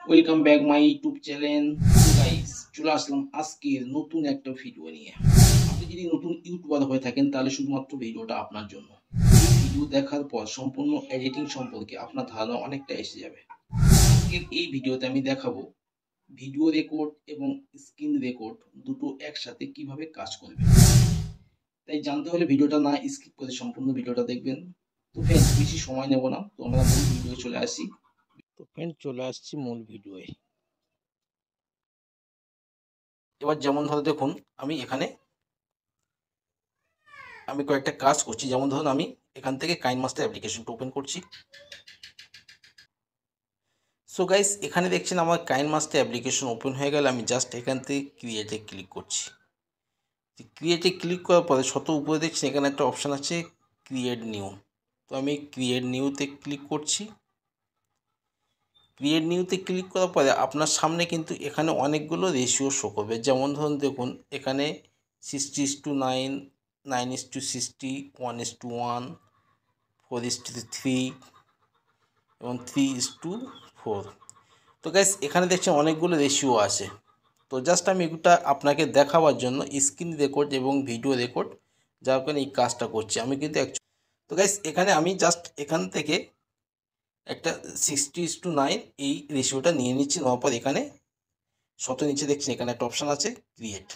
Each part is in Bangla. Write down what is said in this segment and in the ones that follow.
Welcome back my YouTube channel. Guys, চলে আসলাম আজকের নতুন একটা ভিডিও নিয়ে। আপনি যদি নতুন ইউটিউবার হয়ে থাকেন তাহলে শুধুমাত্র ভিডিওটা আপনার জন্য। ভিডিও দেখার পর সম্পূর্ণ এডিটিং সম্পর্কে আপনার ধারণা অনেকটা এসে যাবে। আজকের এই ভিডিওতে আমি দেখাবো ভিডিও রেকর্ড এবং স্ক্রিন রেকর্ড দুটো একসাথে কিভাবে কাজ করবে। তাই জানতে হলে ভিডিওটা না স্কিপ করে সম্পূর্ণ ভিডিওটা দেখবেন। তো ফ্রেন্ডস, বেশি সময় নেব না, তো আমরা মূল ভিডিও চলে আসি। তো ফ্রেন্ড, চলে আসছি মূল ভিডিওয়ে। এবার যেমন ধরো দেখুন, আমি কয়েকটা কাজ করছি। যেমন ধরুন আমি এখান থেকে কাইনমাস্টার অ্যাপ্লিকেশনটা ওপেন করছি। সো গাইস, এখানে দেখছেন আমার কাইনমাস্টার অ্যাপ্লিকেশন ওপেন হয়ে গেল। আমি জাস্ট এখান থেকে ক্রিয়েটে ক্লিক করছি। ক্রিয়েটে ক্লিক করার পরে শত উপরে দেখছেন এখানে একটা অপশান আছে ক্রিয়েট নিউ। তো আমি ক্রিয়েট নিউতে ক্লিক করছি। ক্রিয়েট নিউতে ক্লিক করার পরে আপনার সামনে কিন্তু এখানে অনেকগুলো রেশিও শো করবে। যেমন ধরুন দেখুন, এখানে 60:9, 9:60, 1:1, 4:3 এবং 3:4। তো গাইস, এখানে দেখছেন অনেকগুলো রেশিও আছে। তো জাস্ট আমি এটা আপনাকে দেখাবার জন্য স্ক্রিন রেকর্ড এবং ভিডিও রেকর্ড যার কারণে এই কাজটা করছি আমি কিন্তু তো গাইস, এখানে আমি জাস্ট এখান থেকে একটা 60:9 এই রেশিওটা নিয়ে নিচ্ছি। নেওয়ার পর এখানে শত নিচে দেখছেন এখানে একটা অপশান আছে ক্রিয়েট।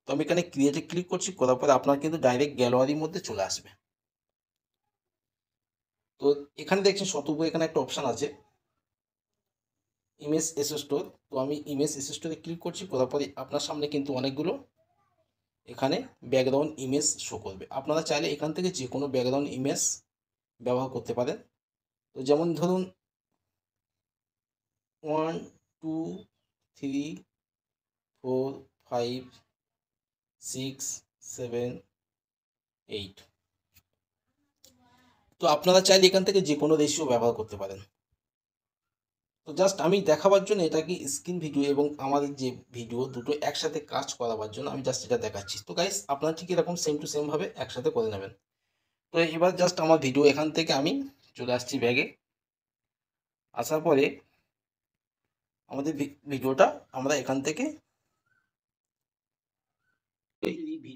তো আমি এখানে ক্রিয়েটে ক্লিক করছি। করার পরে আপনার কিন্তু ডাইরেক্ট গ্যালারির মধ্যে চলে আসবে। তো এখানে দেখছেন শত উপরে এখানে একটা অপশান আছে ইমেজ এসোস্টোর। তো আমি ইমেজ এসোস্টোরে ক্লিক করছি। করার পরে আপনার সামনে কিন্তু অনেকগুলো এখানে ব্যাকগ্রাউন্ড ইমেজ শো করবে। আপনারা চাইলে এখান থেকে যে কোনো ব্যাকগ্রাউন্ড ইমেজ ব্যবহার করতে পারেন। তো যেমন ধরুন 1, 2, 3, 4, 5, 6, 7, 8। তো আপনারা চাইলে এখান থেকে যে কোনো রেশিও ব্যবহার করতে পারেন। তো জাস্ট আমি দেখাবার জন্য এটাকে স্ক্রিন ভিডিও এবং আমাদের যে ভিডিও দুটো একসাথে কাজ করাবার জন্য আমি জাস্ট এটা দেখাচ্ছি। তো গাইস, আপনারা ঠিক এরকম সেম টু সেম ভাবে একসাথে করে নেবেন। তো এবার জাস্ট আমার ভিডিও এখান থেকে আমি চলে আসছি ব্যাগে। আসার পরে আমাদের ভিডিওটা আমরা এখান থেকে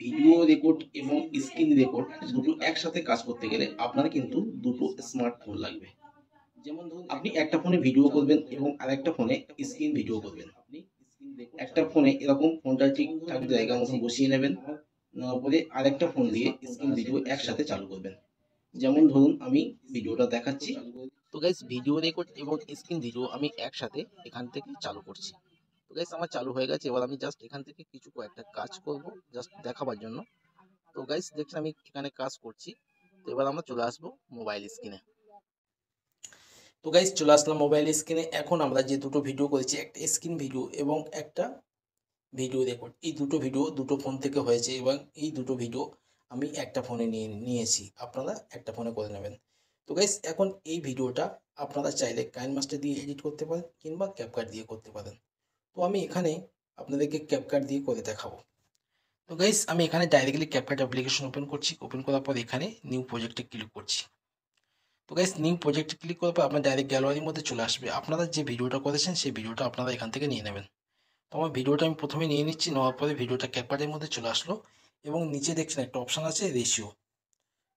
ভিডিও রেকর্ড এবং স্ক্রিন রেকর্ড দুটো একসাথে কাজ করতে গেলে আপনার কিন্তু দুটো স্মার্টফোন লাগবে। যেমন ধরুন আপনি একটা ফোনে ভিডিও করবেন এবং আরেকটা ফোনে স্ক্রিন ভিডিও করবেন। একটা ফোনে এরকম ফোনটা ঠিকঠাক জায়গা মতন বসিয়ে নেবেন। নেওয়ার পরে আরেকটা ফোন দিয়ে স্ক্রিন ভিডিও একসাথে চালু করবেন। যেমন ধরুন আমি ভিডিওটা দেখাচ্ছি। তো গাইস, ভিডিও রেকর্ড এবং স্ক্রিন ভিডিও আমি একসাথে এখান থেকে চালু করছি। তো গাইস, আমার চালু হয়ে গেছে। এবার আমি জাস্ট এখান থেকে কয়েকটা কাজ করব জাস্ট দেখাবার জন্য। তো গাইস, দেখছেন আমি এখানে কাজ করছি। তো এবার আমরা চলে আসবো মোবাইল স্ক্রিনে। তো গাইস, চলে আসলাম মোবাইল স্ক্রিনে। এখন আমরা যে দুটো ভিডিও করেছি, একটা স্ক্রিন ভিডিও এবং একটা ভিডিও রেকর্ড, এই দুটো ভিডিও দুটো ফোন থেকে হয়েছে এবং এই দুটো ভিডিও আমি একটা ফোনে নিয়েছি। আপনারা একটা ফোনে করে নেবেন। তো গাইস, এখন এই ভিডিওটা আপনারা চাইলে কাইনমাস্টার দিয়ে এডিট করতে পারেন কিংবা ক্যাপকাট দিয়ে করতে পারেন। তো আমি এখানে আপনাদেরকে ক্যাপকাট দিয়ে করে দেখাবো। তো গাইস, আমি এখানে ডাইরেক্টলি ক্যাপকাট অ্যাপ্লিকেশন ওপেন করছি। ওপেন করার পর এখানে নিউ প্রজেক্টে ক্লিক করছি। তো গাইস, নিউ প্রজেক্টে ক্লিক করার পর আপনার ডাইরেক্ট গ্যালারির মধ্যে চলে আসবে। আপনারা যে ভিডিওটা করেছেন সেই ভিডিওটা আপনারা এখান থেকে নিয়ে নেবেন। তো আমার ভিডিওটা আমি প্রথমে নিয়ে নিচ্ছি। নেওয়ার পরে ভিডিওটা ক্যাপকাটের মধ্যে চলে আসলো এবং নিচে দেখছেন একটা অপশান আছে রেশিও।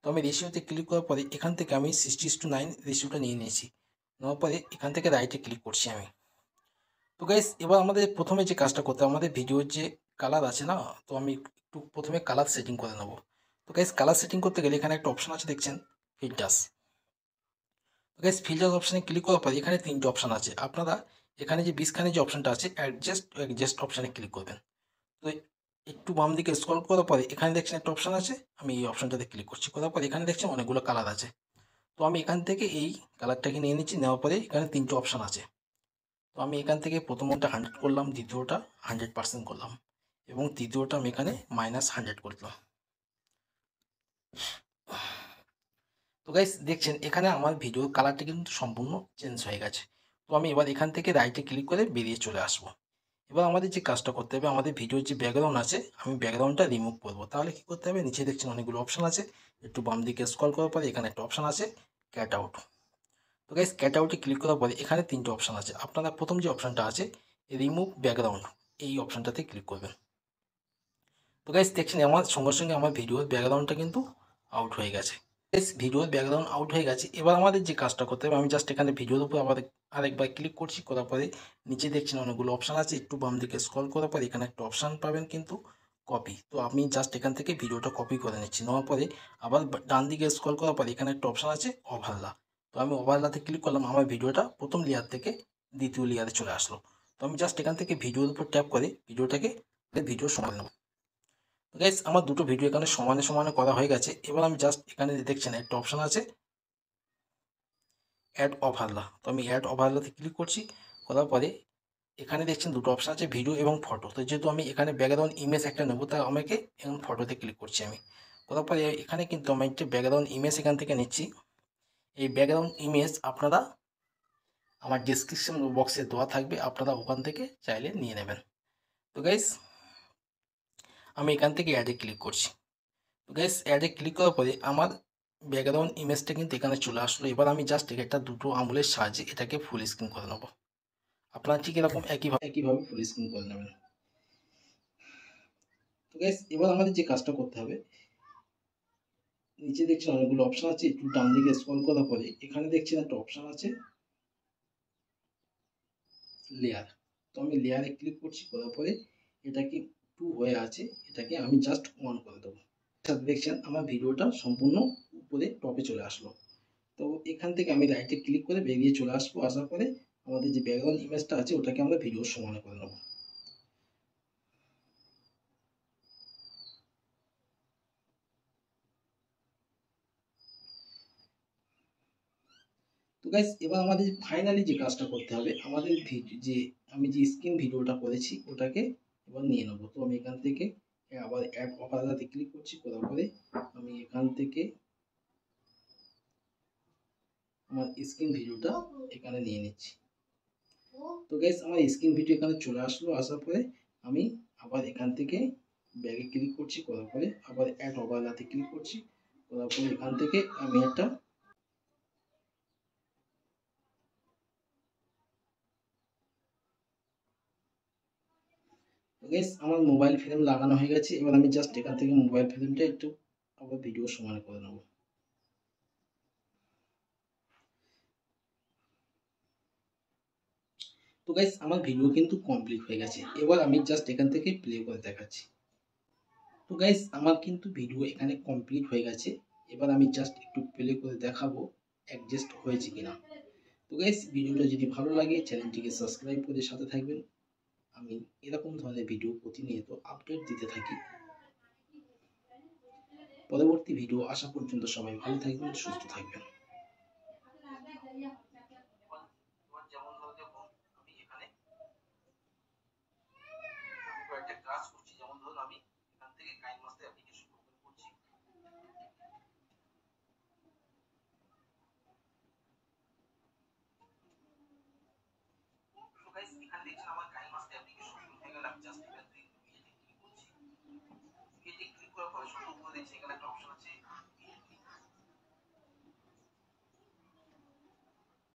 তো আমি রেশিওতে ক্লিক করার পরে এখান থেকে আমি 60:9 রেশিওটা নিয়ে নিয়েছি। নেওয়ার পরে এখান থেকে রাইটে ক্লিক করছি আমি। তো গাইস, এবার আমাদের প্রথমে যে কাজটা করতে হবে, আমাদের ভিডিওর যে কালার আছে না, তো আমি একটু প্রথমে কালার সেটিং করে নেবো। তো গাইস, কালার সেটিং করতে গেলে এখানে একটা অপশান আছে দেখছেন ফিল্টার্স। তো গাইস, ফিল্টার্স অপশানে ক্লিক করার পরে এখানে তিনটে অপশান আছে। আপনারা এখানে যে 20খানে যে অপশানটা আছে অ্যাডজাস্ট অপশানে ক্লিক করবেন। তো একটু বাম দিকে স্ক্রল করার পরে এখানে দেখছেন একটা অপশান আছে, আমি এই অপশানটাতে ক্লিক করছি। করার পরে এখানে দেখছেন অনেকগুলো কালার আছে। তো আমি এখান থেকে এই কালারটাকে নিয়ে নিচ্ছি। নেওয়ার পরে এখানে তিনটে অপশান আছে। তো আমি এখান থেকে প্রথমটা 100 করলাম, দ্বিতীয়টা 100% করলাম এবং তৃতীয়টা আমি এখানে -100 করলাম। তো গাইস, দেখছেন এখানে আমার ভিডিওর কালারটা কিন্তু সম্পূর্ণ চেঞ্জ হয়ে গেছে। তো আমি এবার এখান থেকে রাইটে ক্লিক করে বেরিয়ে চলে আসবো। এবার আমাদের যে কাজটা করতে হবে, আমাদের ভিডিওর যে ব্যাকগ্রাউন্ড আছে আমি ব্যাকগ্রাউন্ডটা রিমুভ করবো। তাহলে কি করতে হবে, নিচে দেখছেন অনেকগুলো অপশান আছে। একটু বাম দিকে স্ক্রল করার পরে এখানে একটা অপশান আছে ক্যাট আউট। তো গাইস ক্যাট আউটে ক্লিক করার পরে এখানে তিনটে অপশান আছে। আপনারা প্রথম যে অপশানটা আছে রিমুভ ব্যাকগ্রাউন্ড, এই অপশানটাতে ক্লিক করবেন। তো গাইস দেখছেন আমার সঙ্গে সঙ্গে আমার ভিডিওর ব্যাকগ্রাউন্ডটা কিন্তু আউট হয়ে গেছে। গাইস ভিডিওর ব্যাকগ্রাউন্ড আউট হয়ে গেছে। এবার আমাদের যে কাজটা করতে হবে, আমি জাস্ট এখানে ভিডিওর উপর আবার আরেকবার ক্লিক করছি, করার পরে নিচে দেখছেন অনেকগুলো অপশান আছে, একটু বাম দিকে স্ক্রল করার পরে এখানে একটা অপশান পাবেন কিন্তু কপি। তো আমি জাস্ট এখান থেকে ভিডিওটা কপি করে নিচ্ছি, নেওয়ার পরে আবার ডান দিকে স্ক্রল করার পরে এখানে একটা অপশান আছে ওভারলা। তো আমি ওভারলাতে ক্লিক করলাম, আমার ভিডিওটা প্রথম লেয়ার থেকে দ্বিতীয় লেয়ারে চলে আসলো। তো আমি জাস্ট এখান থেকে ভিডিওর উপর ট্যাপ করে ভিডিওটাকে ভিডিও সমান নেব। গাইস আমার দুটো ভিডিও এখানে সমানে সমানে করা হয়ে গেছে। এবার আমি জাস্ট এখানে দেখছেন একটা অপশান আছে অ্যাড ওভারলা। তো আমি অ্যাড ওভারলাতে ক্লিক করছি, করার পরে এখানে দেখছেন দুটো অপশান আছে ভিডিও এবং ফটো। তো যেহেতু আমি এখানে ব্যাকগ্রাউন্ড ইমেজ একটা নেবো, তাই আমাকে এখন ফটোতে ক্লিক করছি আমি। করার পরে এখানে কিন্তু আমি একটা ব্যাকগ্রাউন্ড ইমেজ এখান থেকে নিচ্ছি। এই ব্যাকগ্রাউন্ড ইমেজ আপনারা আমার ডিসক্রিপশন বক্সে দেওয়া থাকবে, আপনারা ওখান থেকে চাইলে নিয়ে নেবেন। তো গাইস আমি এখান থেকে অ্যাডে ক্লিক করছি। তো গাইস অ্যাডে ক্লিক করার পরে আমার ব্যাকগ্রাউন্ড ইমেজটা কিন্তু এখানে চলে আসলো। এবার আমি জাস্ট এটা দুটো আঙুলের সাহায্যে এটাকে ফুল স্ক্রিন করে নেবো। আপনারা ঠিক এরকম একইভাবে ফুল স্ক্রিন করে নেবেন। তো গাইস এবার আমাদের যে কাজটা করতে হবে, নিচে দেখছেন অনেকগুলো অপশন আছে, একটু ডান দিকে স্ক্রল করার পরে এখানে দেখছেন একটা অপশন আছে লেয়ার। তো আমি লেয়ারে ক্লিক করছি, করার পরে এটাকে টু হয়ে আছে, এটাকে আমি জাস্ট অন করে দেবো। দেখছেন আমার ভিডিওটা সম্পূর্ণ উপরে টপে চলে আসলো। তো এখান থেকে আমি রাইটে ক্লিক করে বেরিয়ে চলে আসবো, আসার পরে আমাদের যে ব্যাকগ্রাউন্ড ইমেজটা আছে ওটাকে আমরা ভিডিওর সমানে করে নেবো। তো গাইস এবার আমাদের ফাইনালি যে কাজটা করতে হবে, আমাদের যে আমি যে স্ক্রিন ভিডিওটা করেছি ওটাকে এবার নিয়ে নেবো। তো আমি এখান থেকে আবার অ্যাড অপারাতে ক্লিক করছি, করার পরে আমি এখান থেকে আমার স্ক্রিন ভিডিওটা এখানে নিয়ে নিচ্ছি। তো গাইস আমার স্ক্রিন ভিডিও এখানে চলে আসলো, আসার পরে আমি আবার এখান থেকে ব্যাগে ক্লিক করছি, করার পরে আবার অ্যাড ওভারলাতে ক্লিক করছি, করার পরে এখান থেকে আমি একটা গাইস আমার মোবাইল ফ্রেম লাগানো হয়ে গেছে। এবার আমি জাস্ট এখান থেকে মোবাইল ফ্রেমটা একটু আবার ভিডিও সমান করে নেব। তো গাইস আমার ভিডিও কিন্তু কমপ্লিট হয়ে গেছে। এবার আমি জাস্ট এখান থেকে প্লে করে দেখাচ্ছি। তো গাইস আমার কিন্তু ভিডিও এখানে কমপ্লিট হয়ে গেছে। এবার আমি জাস্ট একটু প্লে করে দেখাবো অ্যাডজাস্ট হয়েছে কিনা। তো গাইস ভিডিওটা যদি ভালো লাগে চ্যানেলটিকে সাবস্ক্রাইব করে সাথে থাকবেন। আমি এরকম ধরনের ভিডিও প্রতিনিয়ত আপডেট দিতে থাকি। পরবর্তী ভিডিও আসা পর্যন্ত সবাই ভালো থাকবেন, সুস্থ থাকবেন। একটা কাজ করছি, যেমন ধরুন আমি এখান থেকে কাইন মাস্টার অ্যাপ্লিকেশন ওপেন করছি। তো গাইস এখানে দেখছেন আমার কাইন মাস্টার অ্যাপ্লিকেশন ওপেন হয়ে গেল। আমি জাস্ট এখান থেকে ক্রিয়েটে ক্লিক করছি। ক্রিয়েটে ক্লিক করার পরে সব উপরে দেখছি এখানে একটা অপশন আছে